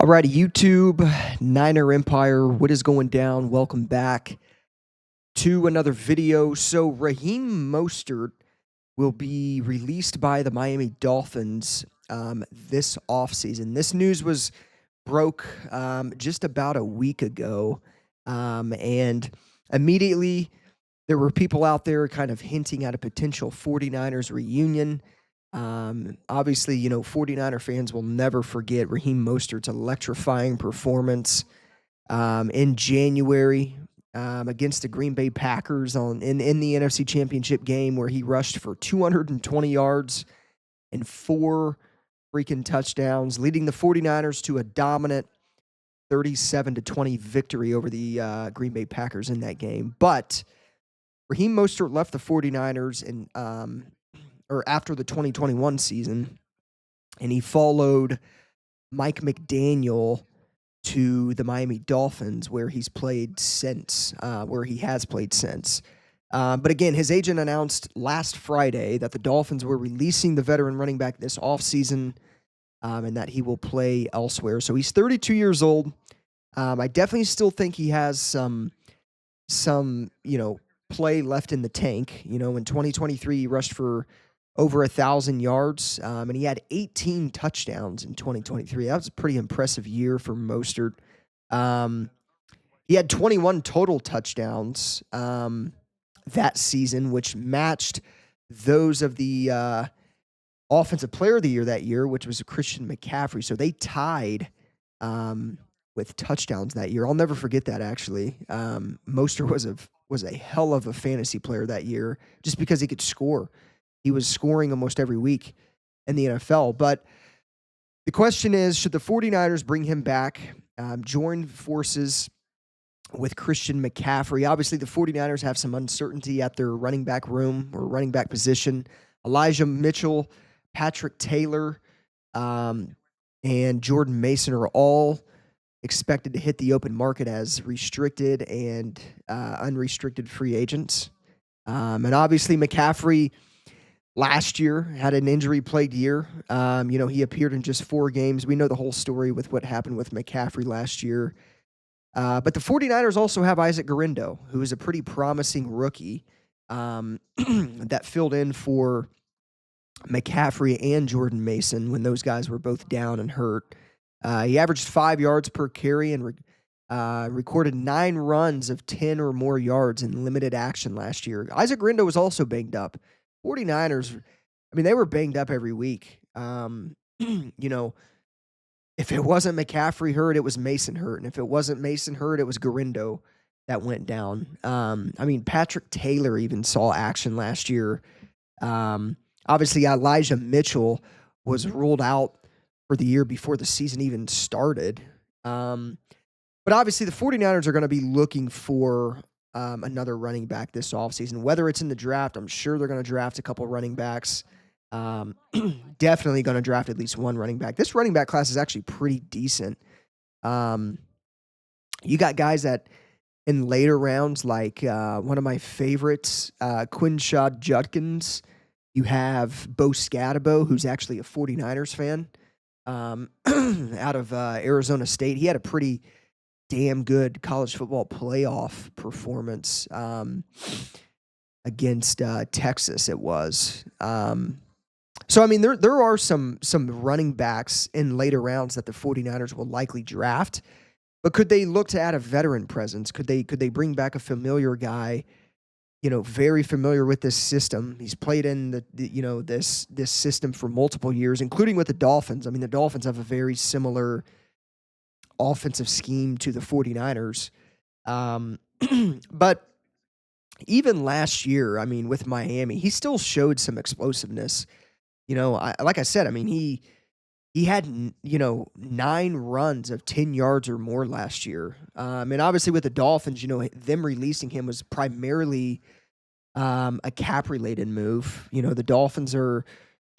Alrighty, YouTube, Niner Empire, what is going down? Welcome back to another video. So Raheem Mostert will be released by the Miami Dolphins this offseason. This news was broke just about a week ago, and immediately there were people out there kind of hinting at a potential 49ers reunion. Obviously, 49er fans will never forget Raheem Mostert's electrifying performance in January against the Green Bay Packers in the NFC Championship game, where he rushed for 220 yards and 4 freaking touchdowns, leading the 49ers to a dominant 37-20 victory over the Green Bay Packers in that game. But Raheem Mostert left the 49ers or after the 2021 season, and he followed Mike McDaniel to the Miami Dolphins, where he has played since. But again, his agent announced last Friday that the Dolphins were releasing the veteran running back this offseason, and that he will play elsewhere. So he's 32 years old. I definitely still think he has some play left in the tank. In 2023, he rushed for over 1,000 yards, and he had 18 touchdowns in 2023. That was a pretty impressive year for Mostert. He had 21 total touchdowns that season, which matched those of the Offensive Player of the Year that year, which was Christian McCaffrey. So they tied with touchdowns that year. I'll never forget that, actually. Mostert was a hell of a fantasy player that year just because he could score. He was scoring almost every week in the NFL. But the question is, should the 49ers bring him back, join forces with Christian McCaffrey? Obviously, the 49ers have some uncertainty at their running back room or running back position. Elijah Mitchell, Patrick Taylor, and Jordan Mason are all expected to hit the open market as restricted and unrestricted free agents. And obviously, McCaffrey last year had an injury-plagued year. He appeared in just 4 games. We know the whole story with what happened with McCaffrey last year. But the 49ers also have Isaac Guerendo, who is a pretty promising rookie that filled in for McCaffrey and Jordan Mason when those guys were both down and hurt. He averaged 5 yards per carry and recorded 9 runs of 10 or more yards in limited action last year. Isaac Guerendo was also banged up. 49ers, they were banged up every week. If it wasn't McCaffrey hurt, it was Mason hurt. And if it wasn't Mason hurt, it was Guerendo that went down. Patrick Taylor even saw action last year. Obviously, Elijah Mitchell was ruled out for the year before the season even started. But obviously, the 49ers are going to be looking for another running back this offseason. Whether it's in the draft, I'm sure they're going to draft a couple running backs. Definitely going to draft at least one running back. This running back class is actually pretty decent. You got guys that in later rounds, like one of my favorites, Quinshaw Judkins. You have Bo Scatabo, who's actually a 49ers fan out of Arizona State. He had a pretty damn good college football playoff performance against Texas. It was. There are some running backs in later rounds that the 49ers will likely draft, but could they look to add a veteran presence? Could they bring back a familiar guy, very familiar with this system? He's played in this system for multiple years, including with the Dolphins. The Dolphins have a very similar offensive scheme to the 49ers. But even last year, with Miami, he still showed some explosiveness. Like I said, he had 9 runs of 10 yards or more last year. And obviously with the Dolphins, them releasing him was primarily a cap-related move. The Dolphins are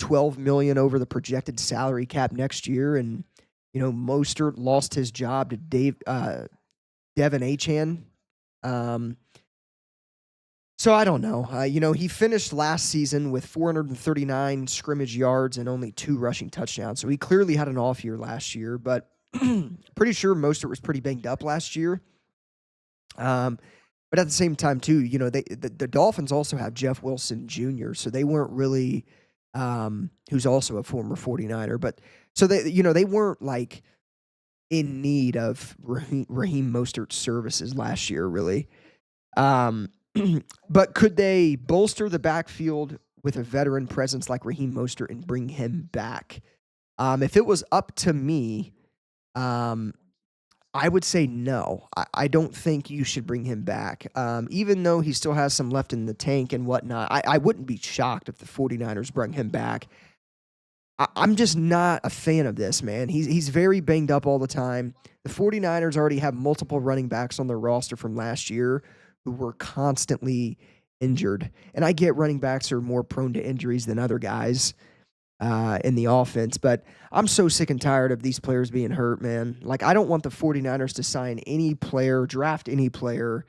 $12 million over the projected salary cap next year, and Mostert lost his job to Devin Achane. So I don't know. He finished last season with 439 scrimmage yards and only 2 rushing touchdowns. So he clearly had an off year last year. But Pretty sure Mostert was pretty banged up last year. Um, but at the same time, too, the Dolphins also have Jeff Wilson Jr., so they weren't really, who's also a former 49er, but so they weren't like in need of Raheem Mostert's services last year, really. Um, but could they bolster the backfield with a veteran presence like Raheem Mostert and bring him back? If it was up to me, um, I would say no. I don't think you should bring him back. Even though he still has some left in the tank and whatnot, I wouldn't be shocked if the 49ers bring him back. I'm just not a fan of this, man. He's very banged up all the time. The 49ers already have multiple running backs on their roster from last year who were constantly injured. And I get running backs are more prone to injuries than other guys in the offense, but I'm so sick and tired of these players being hurt, man. Like, I don't want the 49ers to sign any player, draft any player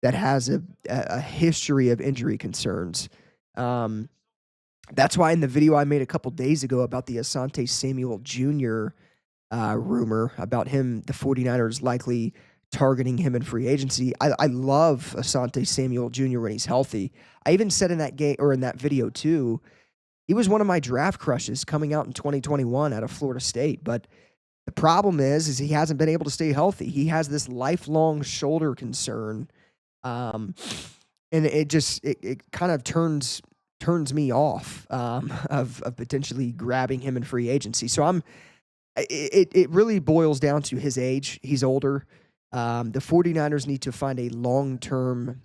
that has a history of injury concerns. Um, that's why in the video I made a couple days ago about the Asante Samuel Jr. Rumor about him, the 49ers likely targeting him in free agency. I love Asante Samuel Jr. when he's healthy. I even said in that game or in that video too, he was one of my draft crushes coming out in 2021 out of Florida State. But the problem is he hasn't been able to stay healthy. He has this lifelong shoulder concern, um, and it kind of turns me off of potentially grabbing him in free agency. So it really boils down to his age. He's older. The 49ers need to find a long-term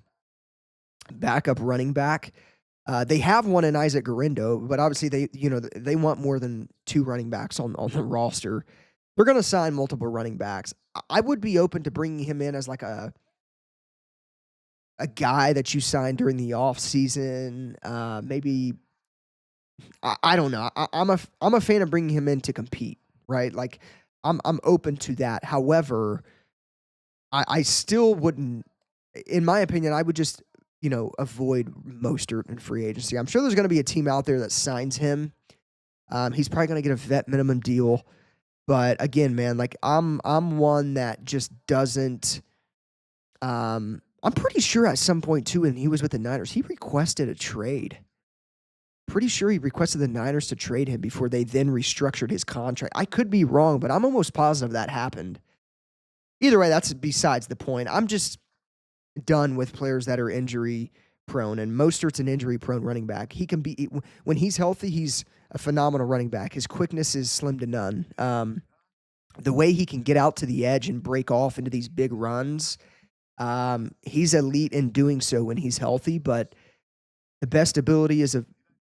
backup running back. They have one in Isaac Guerendo, but obviously they want more than two running backs on the roster. They're going to sign multiple running backs. I would be open to bringing him in as like a guy that you signed during the off season. Maybe I don't know. I'm a fan of bringing him in to compete, right? Like I'm open to that. However, I still wouldn't, in my opinion, I would just avoid Mostert in free agency. I'm sure there's going to be a team out there that signs him. He's probably going to get a vet minimum deal, but again, man, like I'm one that just doesn't. I'm pretty sure at some point too, when he was with the Niners, he requested a trade. Pretty sure he requested the Niners to trade him before they then restructured his contract. I could be wrong, but I'm almost positive that happened. Either way, that's besides the point. I'm just done with players that are injury prone, and Mostert's an injury prone running back. He can be when he's healthy, he's a phenomenal running back. His quickness is slim to none. The way he can get out to the edge and break off into these big runs, he's elite in doing so when he's healthy. But the best ability is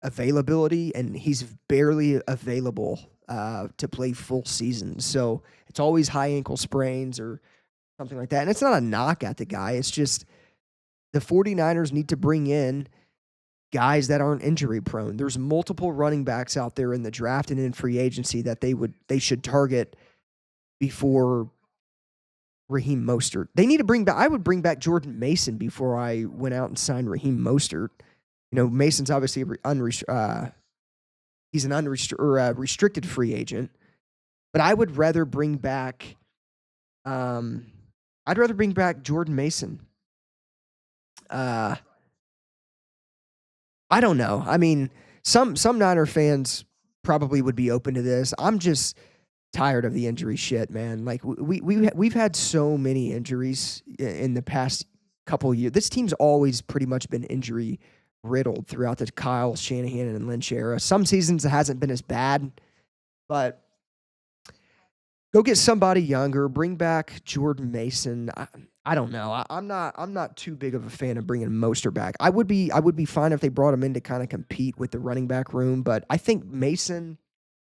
availability, and he's barely available to play full seasons. So it's always high ankle sprains or something like that. And it's not a knock at the guy. It's just the 49ers need to bring in guys that aren't injury prone. There's multiple running backs out there in the draft and in free agency that they should target before Raheem Mostert. They need to bring back, I would bring back Jordan Mason before I went out and signed Raheem Mostert. Mason's obviously he's an restricted free agent, but I would rather bring back Jordan Mason. I don't know. I mean, some Niner fans probably would be open to this. I'm just tired of the injury shit, man. Like we've had so many injuries in the past couple of years. This team's always pretty much been injury riddled throughout the Kyle Shanahan and Lynch era. Some seasons it hasn't been as bad, but go get somebody younger. Bring back Jordan Mason. I don't know. I'm not too big of a fan of bringing Mostert back. I would be fine if they brought him in to kind of compete with the running back room, but I think Mason,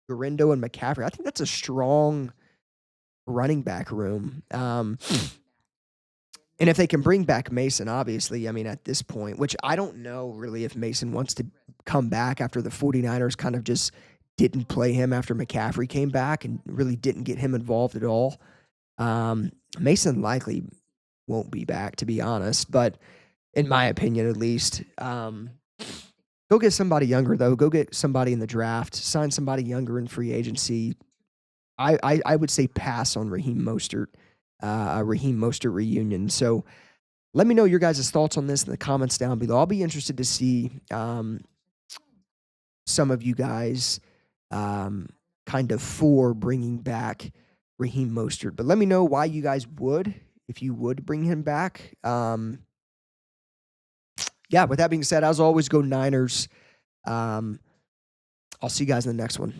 Guerendo, and McCaffrey, I think that's a strong running back room. And if they can bring back Mason, obviously, I mean, at this point, which I don't know really if Mason wants to come back after the 49ers kind of just didn't play him after McCaffrey came back and really didn't get him involved at all. Mason likely won't be back, to be honest, but in my opinion, at least. Go get somebody younger, though. Go get somebody in the draft. Sign somebody younger in free agency. I would say pass on Raheem Mostert, a Raheem Mostert reunion. So let me know your guys' thoughts on this in the comments down below. I'll be interested to see some of you guys kind of for bringing back Raheem Mostert. But let me know why you guys would, if you would bring him back. Yeah, with that being said, as always, go Niners. I'll see you guys in the next one.